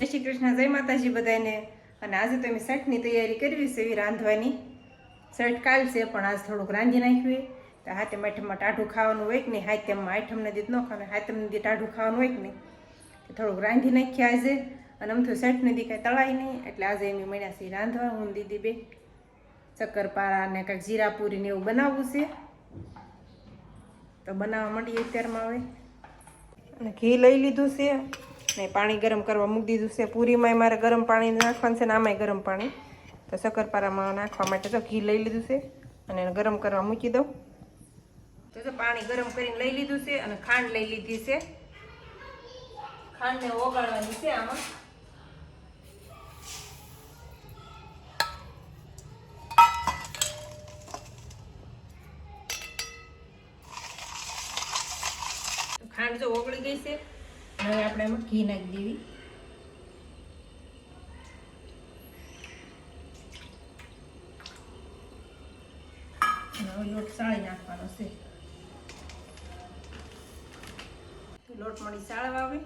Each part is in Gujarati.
જય શ્રી કૃષ્ણ, જય માતાજી બધાને। અને આજે તો અમે શર્ટની તૈયારી કરવી છે એવી રાંધવાની। શર્ટ કાલ છે પણ આજ થોડુંક રાંધી નાખ્યું તો હાથે માઠમાં ટાઢું ખાવાનું હોય કે નહીં, હાથમાં આઠમને દીધ ન ખાવે, હાથમને દી ટાઢું ખાવાનું હોય કે નહીં, થોડુંક રાંધી નાખીએ આજે। અને આમ તો શર્ટને દી કાંઈ તળાય નહીં એટલે આજે અમે મળ્યા છીએ રાંધવા, હું દીદી બે શક્કરપારા ને કાંઈક જીરાપુરી ને એવું બનાવવું છે તો બનાવવા માંડીએ અત્યારમાં હવે। અને ઘી લઈ લીધું છે ને પાણી ગરમ કરવા મૂકી દીધું છે। પૂરીમાં મારે ગરમ પાણી નાખવાનું છે ને આમાંય ગરમ પાણી, તો શક્કરપારામાં નાખવા માટે તો ઘી લઈ લીધું છે અને એને ગરમ કરવા મૂકી દઉં। તો પાણી ગરમ કરીને લઈ લીધું છે અને ખાંડ લઈ લીધી છે, ખાંડને ઓગાળવાની છે આમાં। ખાંડ જો ઓગળી ગઈ છે, હવે આપણે એમાં ઘી નાખી દેવી। હવે લોટ સાળી નાખવાનો છે, લોટ મળી સાળવા આવે।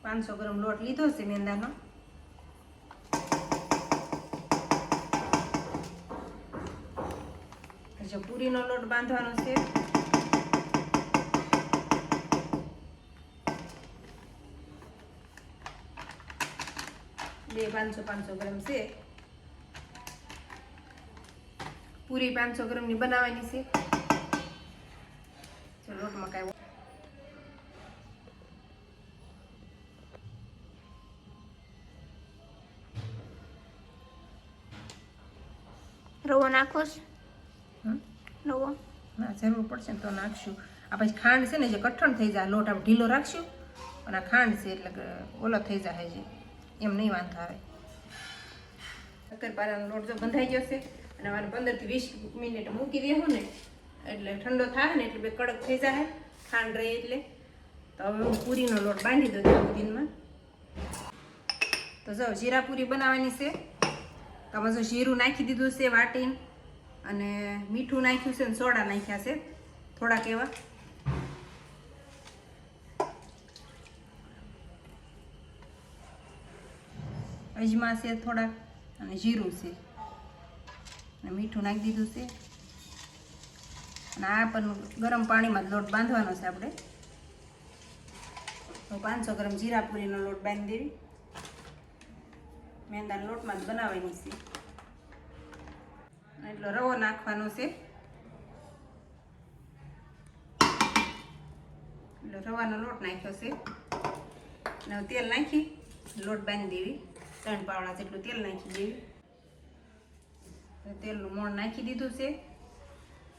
500 ગ્રામ લોટ લીધો છે મેંદાનો। જો પૂરીનો લોટ બાંધવાનો છે, 500 ગ્રામ છે પૂરી, 500 ગ્રામની બનાવવાની છે। ચલો લોટમાં કાંઈ રવો નાખો છો? રવો ના જરૂર પડશે ને તો નાખશું। આ પછી ખાંડ છે ને જે કઠણ થઈ જાય, લોટ આપણે ઢીલો રાખશું અને આ ખાંડ છે એટલે ઓલો થઈ જાય છે, એમ નહીં વાંધો આવે। શક્કરપારાનો લોટ જો બંધાઈ ગયો છે અને મારે 15 થી 20 મિનિટ મૂકી દેવું ને એટલે ઠંડો થાય ને એટલે બે કડક થઈ જાય ખાંડ રહી એટલે। તો હવે હું પૂરીનો લોટ બાંધી દઉં દિનમાં। તો જો જીરા પૂરી બનાવવાની છે, તો આમાં જો જીરું નાખી દીધું છે વાટીને, અને મીઠું નાખ્યું છે ને સોડા નાખ્યા છે થોડાક એવા। અજમા છે થોડાક અને જીરું છે અને મીઠું નાખી દીધું છે। અને આ પણ ગરમ પાણીમાં લોટ બાંધવાનો છે આપણે। તો 500 ગ્રામ જીરાપુરીનો લોટ બાંધી દેવી, મેંદાના લોટમાં જ બનાવવાની છે। એટલો રવો નાખવાનો છે, એટલે રવાનો લોટ નાખ્યો છે અને તેલ નાખી લોટ બાંધી દેવી। 3 પાવડા જેટલું તેલ નાખી દેવી, તેલનું મોણ નાખી દીધું છે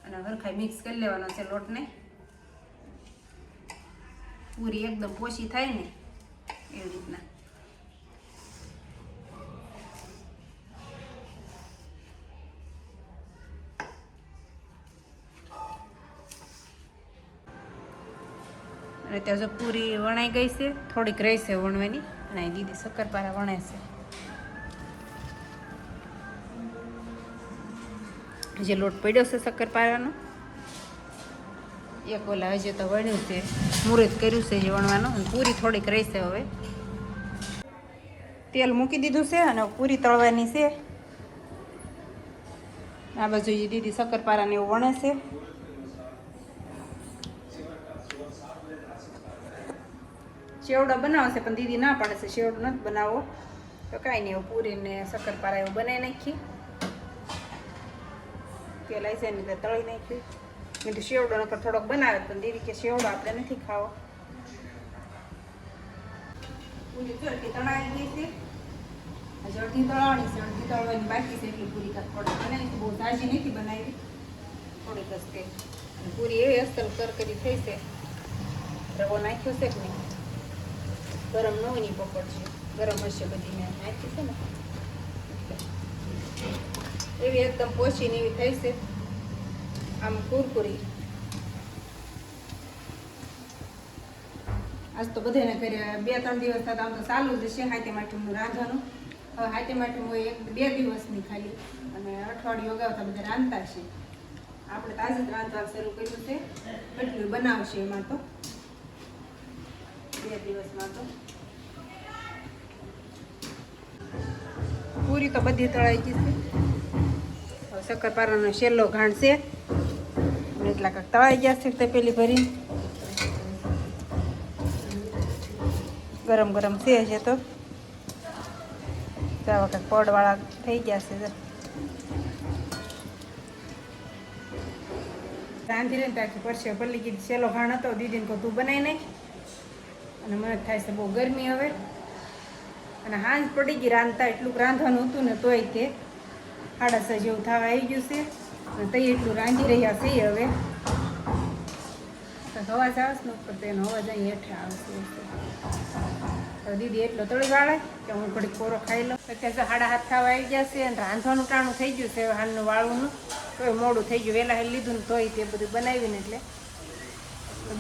અને હરખાઈ મિક્સ કરી લેવાનો છે લોટને। પૂરી એકદમ પોચી થાય ને એવી રીતના। અને ત્યાં જો પૂરી વણાઈ ગઈ છે, થોડીક રહી છે વણવાની, અને દીદી શક્કરપારા વણે છે। જે લોટ પડ્યો છે શક્કરપારાનો, એક ઓલા હજી તો વણ્યું છે, મુહૂર્ત કર્યું છે જે વણવાનું, અને પૂરી થોડીક રહી છે। હવે તેલ મૂકી દીધું છે અને પૂરી તળવાની છે। આ બાજુ દીદી શક્કરપારાને એવું વણે છે। શેવડો બનાવશે પણ દીદી ના પાડે છે શેવડો નથી બનાવવો, તો કાંઈ નહીં એવું પૂરીને શક્કરપારા એવું બનાવી નાખી। તેલ આવી જાય ને એટલે તળી નાખ્યું। મેં તો શેવડો નકર થોડોક બનાવે પણ દીદી કે શેવડો આપણે નથી ખાવો। પૂરી જો એટલી તળાવી ગઈ છે, હજી અડધી તળાવણી છે, અડધી તળવાની બાકી છે, એટલી પૂરી થોડીક બનાવી, બહુ તાજી નથી બનાવી, થોડીક જ તે। અને પૂરી એવી અસલ કરકરી થઈ છે, રવો નાખ્યો છે કે નહીં, ગરમ ન હોય ની પકડ છે, ગરમ હશે બધી મેં નાખી છે ને, એવી એકદમ પોચી ને એવી થઈ છે, આમ કુરકુરી। આજ તો બધાને ઘરે 2-3 દિવસ થતા આમ તો ચાલુ જ છે હાથે માટીનું રાંધવાનું। હવે હાથે માટીનું હોય 1-2 દિવસની ખાલી, અને અઠવાડિયું અગાઉ બધા રાંધતા છે। આપણે તાજે જ રાંધવાનું શરૂ કર્યું છે, એટલું બનાવશે એમાં તો 2 દિવસમાં તો। પૂરી તો બધી તળાઈ ગઈ છે. હવે શક્કરપારાનો છેલ્લો ઘાણ છે અને એટલા કાંક તળાઈ ગયા છે તે પેલી ભરી ગરમ ગરમ છે છે તો આવા કાંઈક પડવાળા થઈ ગયા છે. રાંધી ને તાકી પરસે પલ્લી કીધી છેલ્લો ઘાણ હતો દીદીને કહું તું બનાવી નાખ અને મને થાય છે બહુ ગરમી હવે અને હાંજ પડી ગઈ રાંધતા એટલું રાંધવાનું હતું ને તોય તે 6:30 જેવું થવા આવી ગયું છે અને તઈ એટલું રાંધી રહ્યા છે હવે અવાજ આવે છે ને ઉપર તો એનો અવાજ અહીં હેઠે આવશે. તો દીદી એટલો તળી વાળે કે હું ઘડીક કોરો ખાઈ લઉં. અત્યારે 7:30 થવા આવી ગયા છે અને રાંધવાનું ટાણું થઈ ગયું છે હવે હાલનું વાળવાનું તોય મોડું થઈ ગયું. વહેલા લીધું ને તોય તે બધું બનાવીને એટલે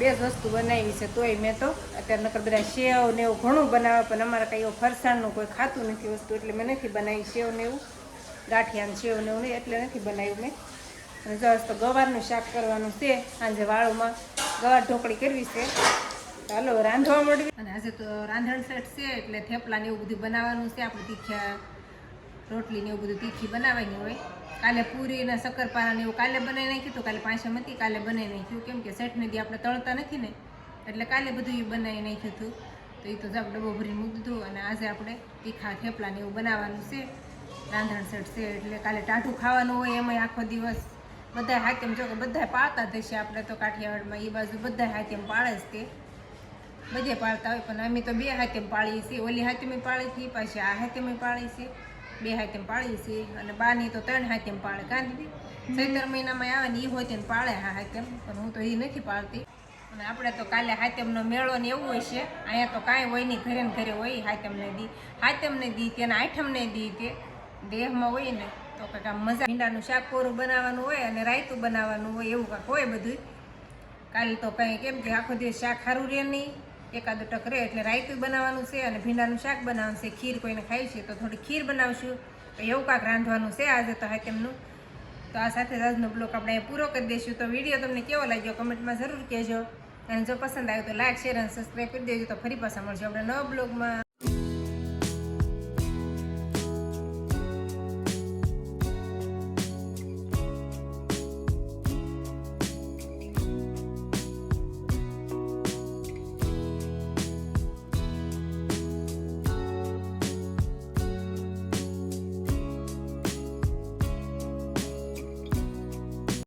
2 જ વસ્તુ બનાવી છે તોય મેં તો અત્યારે નકર બધા સેવ ને એવું ઘણું બનાવે પણ અમારે કંઈ એવું ફરસાણનું કોઈ ખાતું નથી વસ્તુ એટલે મેં નથી બનાવી સેવ ને એવું ગાંઠિયાનું સેવ ને એવું નહીં એટલે નથી બનાવ્યું મેં. અને જો તો ગવારનું શાક કરવાનું છે સાંજે વાળુમાં ગવાર ઢોકળી કરવી છે. ચાલો રાંધવા મળવી અને આજે તો રાંધણ સેટ છે એટલે થેપલા ને એવું બધું બનાવવાનું છે. આપણે તીખા રોટલી ને એવું બધું તીખી બનાવવાની હોય. કાલે પૂરી ને શક્કરપારા ને એવું કાલે બનાવી નાખ્યું તો કાલે પાંચમ હતી કાલે બનાવી નાખ્યું કેમ કે સેટને દી આપણે તળતા નથી ને એટલે કાલે બધું એ બનાવી નાખ્યું હતું તો એ તો જ ડબ્બો ભરીને મૂકી દીધું. અને આજે આપણે તીખા થેપલા ને એવું બનાવવાનું છે રાંધણ સેટ છે એટલે કાલે ટાઢું ખાવાનું હોય એમાંય આખો દિવસ બધા હાકેમ જો કે બધા પાળતા થશે. આપણે તો કાઠિયાવાડમાં એ બાજુ બધા હાકેમ પાળે જ તે બધે પાળતા હોય પણ અમે તો 2 હાથેમ પાળીએ છીએ. ઓલી હાથેમે પાળી હતી પાછી આ હાથેમે પાળી છે 2 હાથેમ પાળીએ છીએ અને બાની તો 3 હાથેમ પાળે કાંધી ચૈતર મહિનામાં આવે ને એ હોય તેને પાળે હા હાથેમ પણ હું તો એ નથી પાળતી. અને આપણે તો કાલે હાથેમનો મેળો ને એવું હોય છે અહીંયા તો કાંઈ હોય નહીં ઘરે ને ઘરે હોય હાથેમને દી તેને આઠમને દી તે દેહમાં હોય ને તો કંઈક આમ મજા ભીંડાનું શાક કોરું બનાવવાનું હોય અને રાયતું બનાવવાનું હોય એવું કાંઈક હોય બધું. કાલે તો કંઈ કેમ કે આખો દિવસ શાક સારું રહે નહીં એકાદું ટક રહે એટલે રાયતું બનાવવાનું છે અને ભીંડાનું શાક બનાવવાનું છે. ખીર કોઈને ખાય છે તો થોડી ખીર બનાવશું તો એવું કાંઈક રાંધવાનું છે આજે તો હાથેમનું. તો આ સાથે આજનો બ્લોગ આપણે અહીંયા પૂરો કરી દઈશું. તો વિડીયો તમને કેવો લાગ્યો કમેન્ટમાં જરૂર કહેજો અને જો પસંદ આવ્યો તો લાઈક શેર અને સબસ્ક્રાઈબ કરી દેજો. તો ફરી પાછા મળશું આપણે નવા બ્લોગમાં.